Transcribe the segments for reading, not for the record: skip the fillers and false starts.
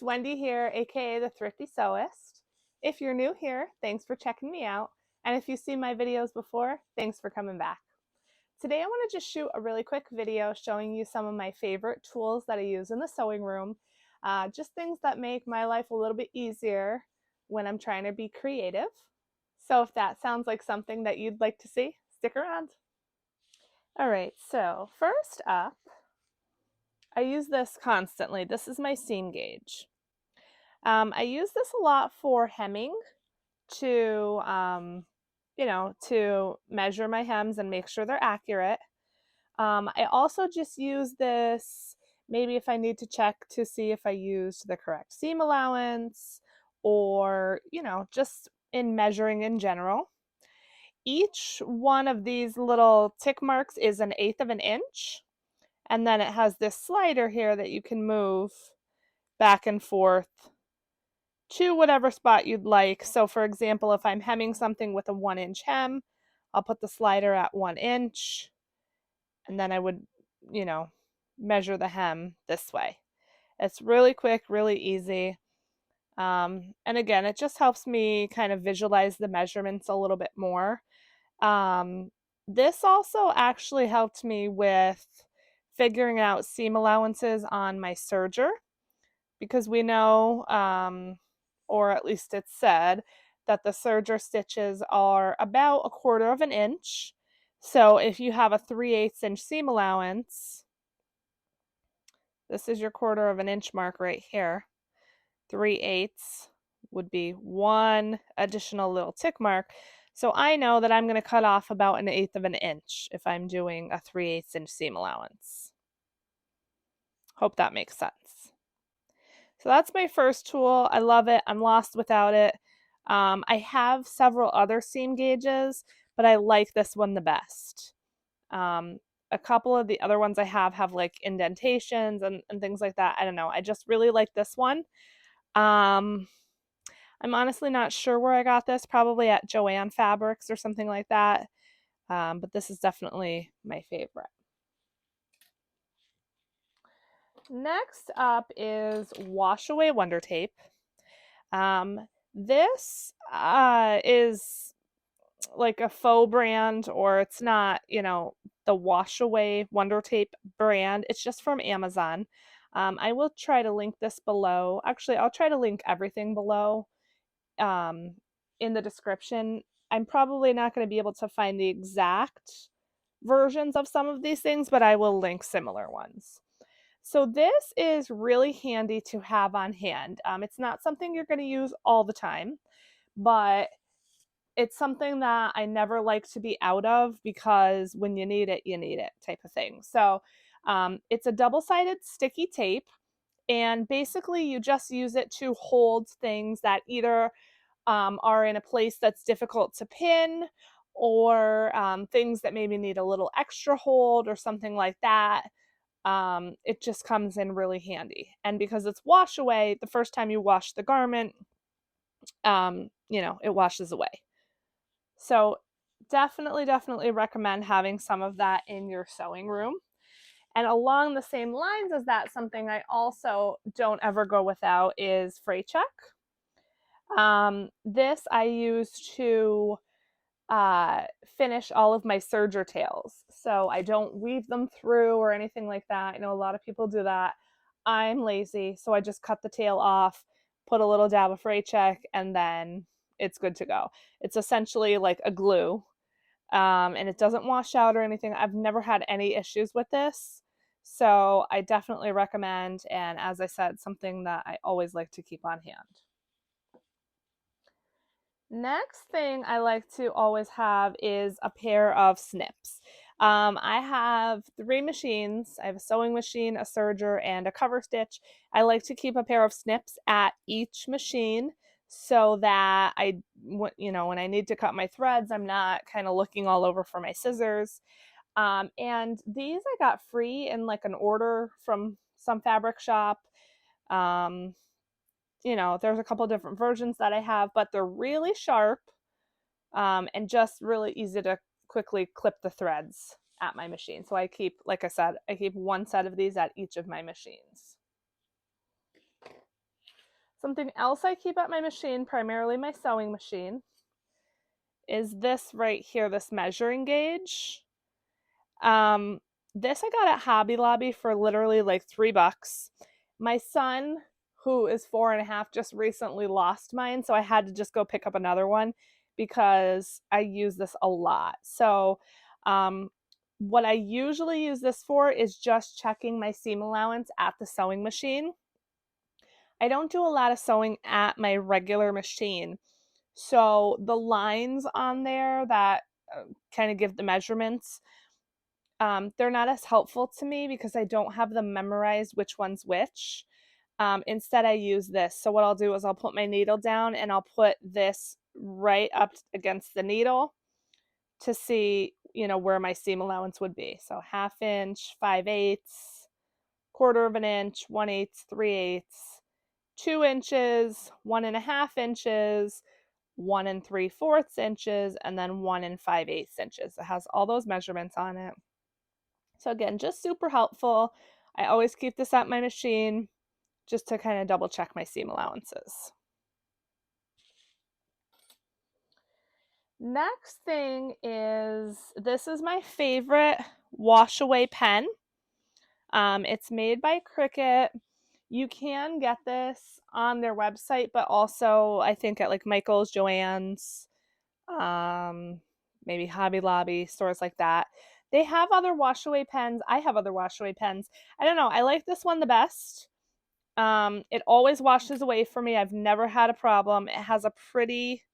Wendy here, aka the Thrifty Sewist. If you're new here, thanks for checking me out. And if you've seen my videos before, thanks for coming back. Today I want to just shoot a really quick video showing you some of my favorite tools that I use in the sewing room. Just things that make my life a little bit easier when I'm trying to be creative. So if that sounds like something that you'd like to see, stick around. All right, so first up, I use this constantly. This is my seam gauge. I use this a lot for hemming to, to measure my hems and make sure they're accurate. I also just use this maybe if I need to check to see if I used the correct seam allowance or, just in measuring in general. Each one of these little tick marks is 1/8 of an inch. And then it has this slider here that you can move back and forth to whatever spot you'd like. So for example, if I'm hemming something with a 1-inch hem, I'll put the slider at 1 inch, and then I would, measure the hem this way. It's really quick, really easy. And again, it just helps me kind of visualize the measurements a little bit more. This also actually helped me with figuring out seam allowances on my serger, because we know, or at least it's said, that the serger stitches are about 1/4 of an inch. So if you have a 3/8 inch seam allowance, this is your 1/4 of an inch mark right here. 3/8 would be 1 additional little tick mark. So I know that I'm going to cut off about 1/8 of an inch if I'm doing a 3/8 inch seam allowance. Hope that makes sense. So that's my first tool. I love it. I'm lost without it. I have several other seam gauges, but I like this one the best. A couple of the other ones I have like indentations and things like that. I don't know. I just really like this one. I'm honestly not sure where I got this, probably at Joann Fabrics or something like that. But this is definitely my favorite. Next up is Wash Away Wonder Tape. This is like a faux brand, or it's not, the Wash Away Wonder Tape brand. It's just from Amazon. I will try to link this below. Actually, I'll try to link everything below in the description. I'm probably not going to be able to find the exact versions of some of these things, but I will link similar ones. So this is really handy to have on hand. It's not something you're going to use all the time, but it's something that I never like to be out of, because when you need it type of thing. So it's a double-sided sticky tape, and basically you just use it to hold things that either are in a place that's difficult to pin, or things that maybe need a little extra hold or something like that. It just comes in really handy. And because it's wash away, the first time you wash the garment, it washes away. So definitely recommend having some of that in your sewing room. And along the same lines as that, something I also don't ever go without is fray check. This I use to finish all of my serger tails, so I don't weave them through or anything like that. I know a lot of people do that. I'm lazy, so I just cut the tail off, put a little dab of fray check, and then it's good to go. It's essentially like a glue, and it doesn't wash out or anything. I've never had any issues with this, so I definitely recommend, and as I said, something that I always like to keep on hand. Next thing I like to always have is a pair of snips. I have 3 machines. I have a sewing machine, a serger, and a cover stitch. I like to keep a pair of snips at each machine so that when I need to cut my threads, I'm not kind of looking all over for my scissors. And these I got free in like an order from some fabric shop. There's a couple different versions that I have, but they're really sharp, and just really easy to quickly clip the threads at my machine. So I keep, like I said, 1 set of these at each of my machines. Something else I keep at my machine, primarily my sewing machine, is this right here, this measuring gauge. Um, this I got at Hobby Lobby for literally like $3. My son, who is 4.5, just recently lost mine, so I had to just go pick up another one because I use this a lot. So, what I usually use this for is just checking my seam allowance at the sewing machine. I don't do a lot of sewing at my regular machine. So the lines on there that kind of give the measurements, they're not as helpful to me because I don't have them memorized which one's which. Instead, I use this. So what I'll do is I'll put my needle down and I'll put this right up against the needle to see, where my seam allowance would be. So 1/2 inch, 5/8, 1/4 of an inch, 1/8, 3/8, 2 inches, 1.5 inches, 1 3/4 inches, and then 1 5/8 inches. It has all those measurements on it. So again, just super helpful. I always keep this at my machine just to kind of double check my seam allowances. Next thing is, this is my favorite wash away pen. It's made by Cricut. You can get this on their website, but also I think at like Michael's, Joann's, maybe Hobby Lobby, stores like that. They have other wash away pens. I have other wash away pens. I don't know. I like this one the best. It always washes away for me. I've never had a problem. It has a pretty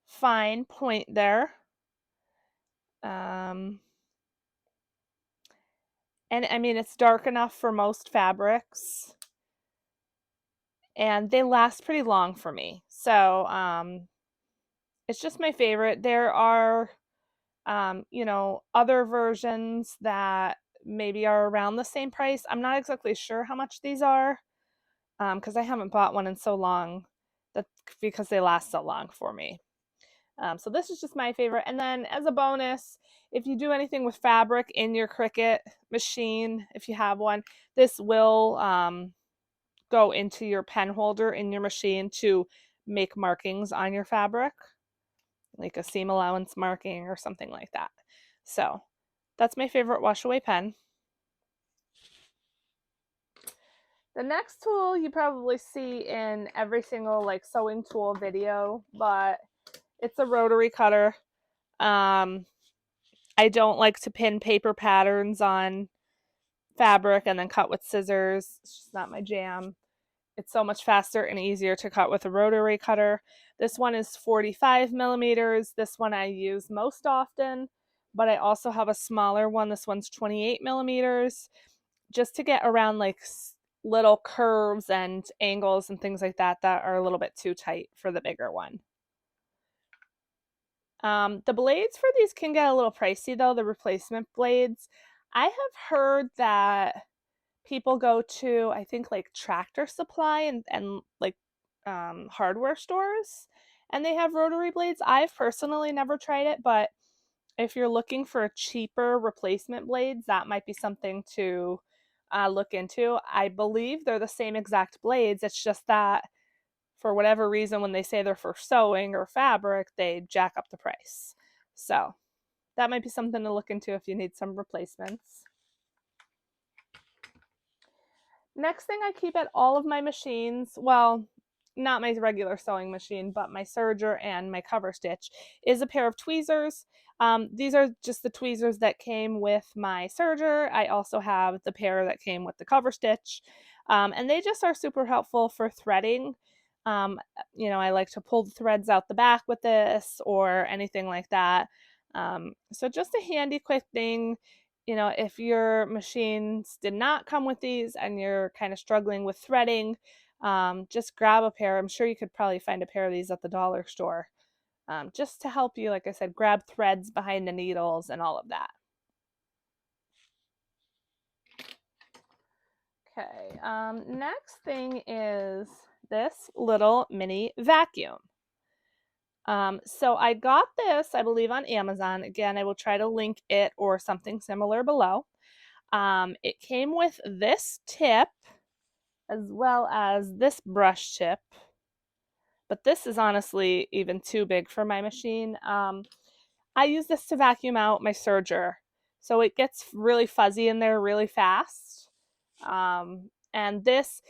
fine point there. And I mean, it's dark enough for most fabrics. And they last pretty long for me. So it's just my favorite. There are, other versions that maybe are around the same price. I'm not exactly sure how much these are because I haven't bought one in so long. That's because they last so long for me. So this is just my favorite. And then as a bonus, if you do anything with fabric in your Cricut machine, if you have one, this will go into your pen holder in your machine to make markings on your fabric, like a seam allowance marking or something like that. So that's my favorite wash away pen. The next tool you probably see in every single like sewing tool video, but it's a rotary cutter. I don't like to pin paper patterns on fabric and then cut with scissors. It's just not my jam. It's so much faster and easier to cut with a rotary cutter. This one is 45 millimeters. This one I use most often, but I also have a smaller one. This one's 28 millimeters, just to get around like little curves and angles and things like that that are a little bit too tight for the bigger one. The blades for these can get a little pricey though, the replacement blades. I have heard that people go to, I think, like Tractor Supply and like hardware stores, and they have rotary blades. I've personally never tried it, but if you're looking for cheaper replacement blades, that might be something to look into. I believe they're the same exact blades. It's just that for whatever reason, when they say they're for sewing or fabric, they jack up the price. So that might be something to look into if you need some replacements. Next thing I keep at all of my machines, well, not my regular sewing machine, but my serger and my cover stitch, is a pair of tweezers. These are just the tweezers that came with my serger. I also have the pair that came with the cover stitch. And they just are super helpful for threading. I like to pull the threads out the back with this or anything like that. So just a handy, quick thing. If your machines did not come with these and you're kind of struggling with threading, just grab a pair. I'm sure you could probably find a pair of these at the dollar store, just to help you, like I said, grab threads behind the needles and all of that. Okay, next thing is this little mini vacuum. So I got this, I believe, on Amazon. Again, I will try to link it or something similar below. It came with this tip as well as this brush tip. But this is honestly even too big for my machine. I use this to vacuum out my serger. So it gets really fuzzy in there really fast. And this,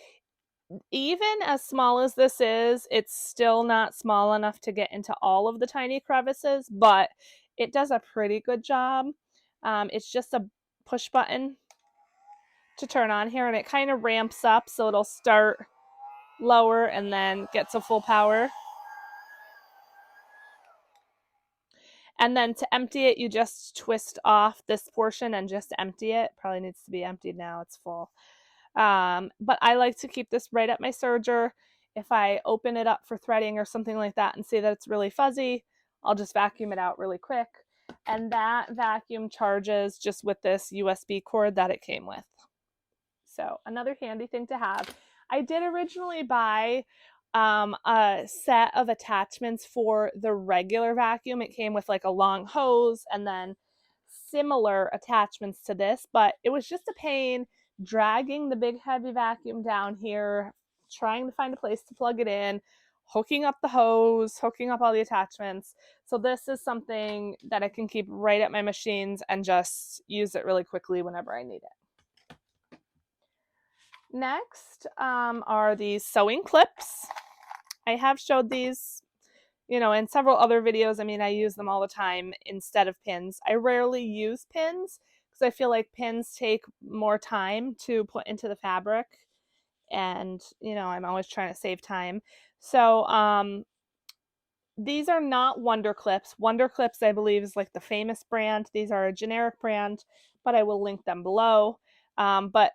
even as small as this is, it's still not small enough to get into all of the tiny crevices, but it does a pretty good job. It's just a push button to turn on here, and it kind of ramps up, so it'll start lower and then get to full power. And then to empty it, you just twist off this portion and just empty it. Probably needs to be emptied now, it's full. But I like to keep this right at my serger. If I open it up for threading or something like that and see that it's really fuzzy, I'll just vacuum it out really quick. And that vacuum charges just with this USB cord that it came with. So another handy thing to have. I did originally buy a set of attachments for the regular vacuum. It came with like a long hose and then similar attachments to this, but it was just a pain dragging the big heavy vacuum down here, trying to find a place to plug it in, hooking up the hose, hooking up all the attachments. So this is something that I can keep right at my machines and just use it really quickly whenever I need it. Next are these sewing clips. I have showed these, in several other videos. I mean, I use them all the time instead of pins. I rarely use pins because I feel like pins take more time to put into the fabric, and I'm always trying to save time. So these are not Wonder Clips. Wonder Clips, I believe, is like the famous brand. These are a generic brand, but I will link them below. But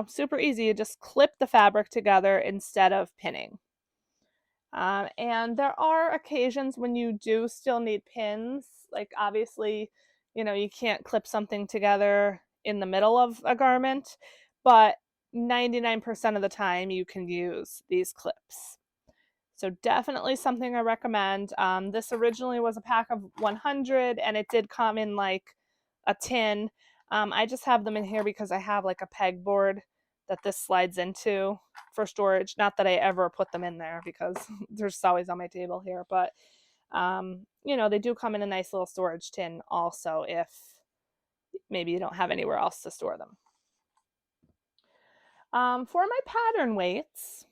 super easy. You just clip the fabric together instead of pinning. And there are occasions when you do still need pins. Like obviously, you can't clip something together in the middle of a garment, but 99% of the time you can use these clips. So definitely something I recommend. This originally was a pack of 100 and it did come in like a tin. I just have them in here because I have like a pegboard that this slides into for storage. Not that I ever put them in there because they're just always on my table here. But, they do come in a nice little storage tin also if maybe you don't have anywhere else to store them. For my pattern weights,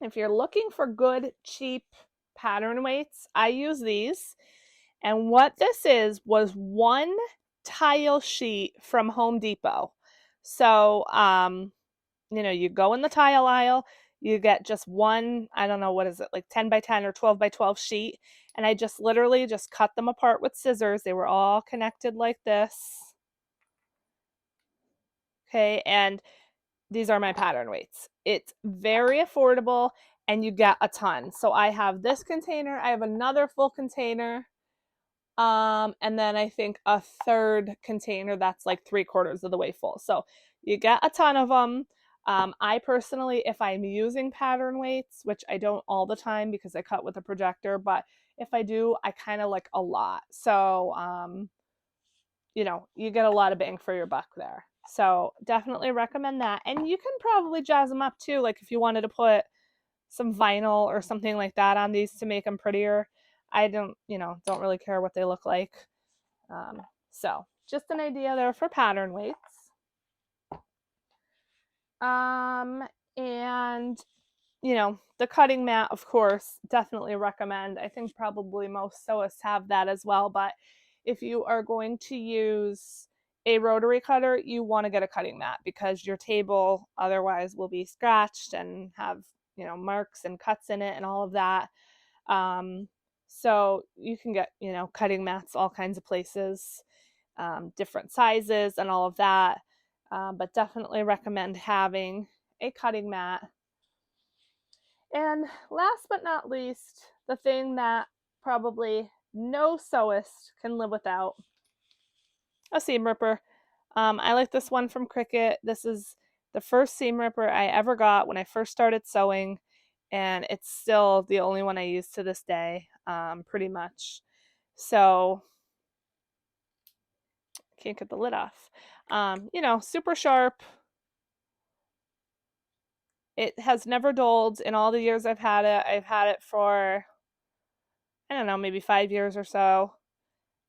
if you're looking for good, cheap pattern weights, I use these. And what this was one tile sheet from Home Depot. So, you go in the tile aisle, you get just one, I don't know, what is it, like 10 by 10 or 12 by 12 sheet. And I just literally just cut them apart with scissors. They were all connected like this. Okay, and these are my pattern weights. It's very affordable and you get a ton. So I have this container, I have another full container, and then I think a third container that's like 3/4 of the way full. So you get a ton of them. I personally, if I'm using pattern weights, which I don't all the time because I cut with a projector, but if I do, I kind of like a lot. So, you get a lot of bang for your buck there. So definitely recommend that. And you can probably jazz them up too. Like if you wanted to put some vinyl or something like that on these to make them prettier. I don't really care what they look like. So just an idea there for pattern weights. And the cutting mat, of course, definitely recommend. I think probably most sewists have that as well, but if you are going to use a rotary cutter, you want to get a cutting mat because your table otherwise will be scratched and have, marks and cuts in it and all of that. So you can get, cutting mats all kinds of places, different sizes and all of that. But definitely recommend having a cutting mat. And last but not least, the thing that probably no sewist can live without, a seam ripper. I like this one from Cricut. This is the first seam ripper I ever got when I first started sewing, and it's still the only one I use to this day, pretty much. So, can't get the lid off. Super sharp. It has never dulled in all the years I've had it. I've had it for, I don't know, maybe 5 years or so.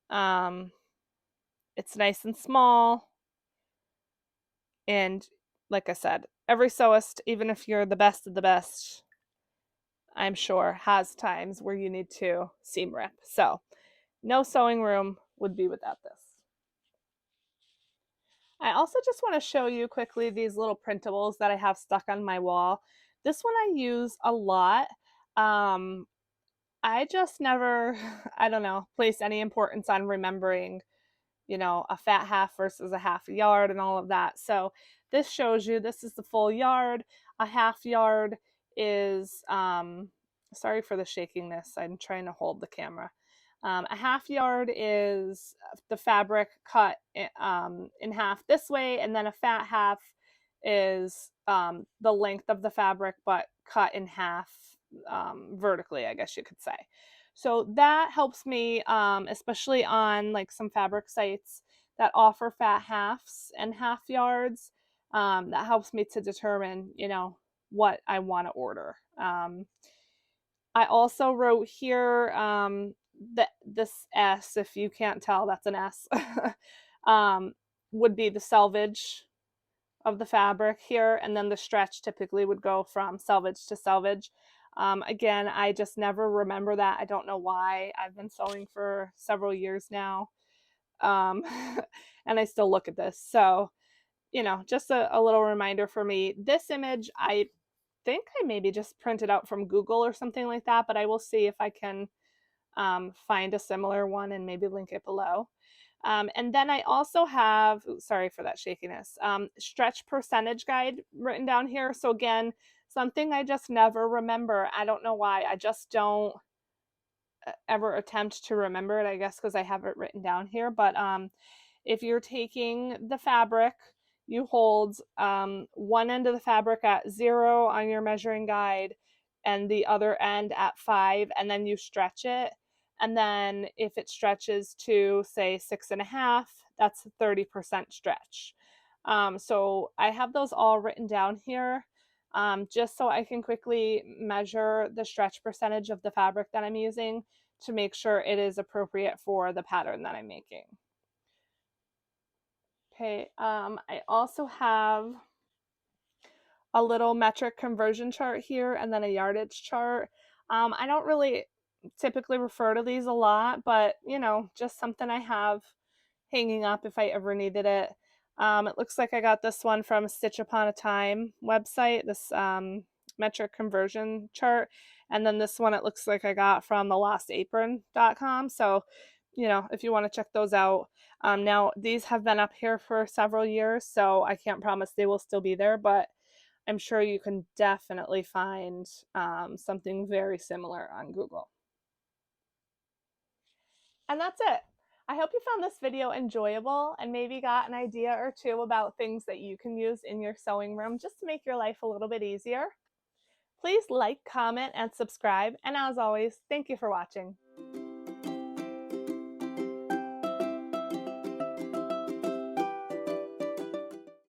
It's nice and small. And like I said, every sewist, even if you're the best of the best, I'm sure has times where you need to seam rip. So no sewing room would be without this. I also just want to show you quickly these little printables that I have stuck on my wall. This one I use a lot. I just never, I don't know, place any importance on remembering, a fat half versus a half yard and all of that. So this shows you this is the full yard. A half yard is, sorry for the shakiness. I'm trying to hold the camera. A half yard is the fabric cut in half this way, and then a fat half is the length of the fabric but cut in half vertically, I guess you could say. So that helps me, especially on like some fabric sites that offer fat halves and half yards. That helps me to determine, what I want to order. I also wrote here this S, if you can't tell, that's an S, would be the selvage of the fabric here, and then the stretch typically would go from selvage to selvage. Again, I just never remember that. I don't know why. I've been sewing for several years now, um, and I still look at this. So, just a little reminder for me. This image, I think I maybe just printed out from Google or something like that, but I will see if I can find a similar one and maybe link it below. And then I also have, sorry for that shakiness, stretch percentage guide written down here. So again, something I just never remember. I don't know why. I just don't ever attempt to remember it, I guess because I have it written down here. But if you're taking the fabric, you hold one end of the fabric at 0 on your measuring guide and the other end at 5, and then you stretch it. And then if it stretches to say 6.5, that's a 30% stretch. So I have those all written down here, just so I can quickly measure the stretch percentage of the fabric that I'm using to make sure it is appropriate for the pattern that I'm making. Okay, I also have a little metric conversion chart here and then a yardage chart. I don't really typically refer to these a lot, but just something I have hanging up if I ever needed it. It looks like I got this one from Stitch Upon a Time website, this metric conversion chart. And then this one, it looks like I got from thelostapron.com. So, if you want to check those out. Now, these have been up here for several years, so I can't promise they will still be there, but I'm sure you can definitely find something very similar on Google. And that's it. I hope you found this video enjoyable and maybe got an idea or two about things that you can use in your sewing room just to make your life a little bit easier. Please like, comment, and subscribe. And as always, thank you for watching.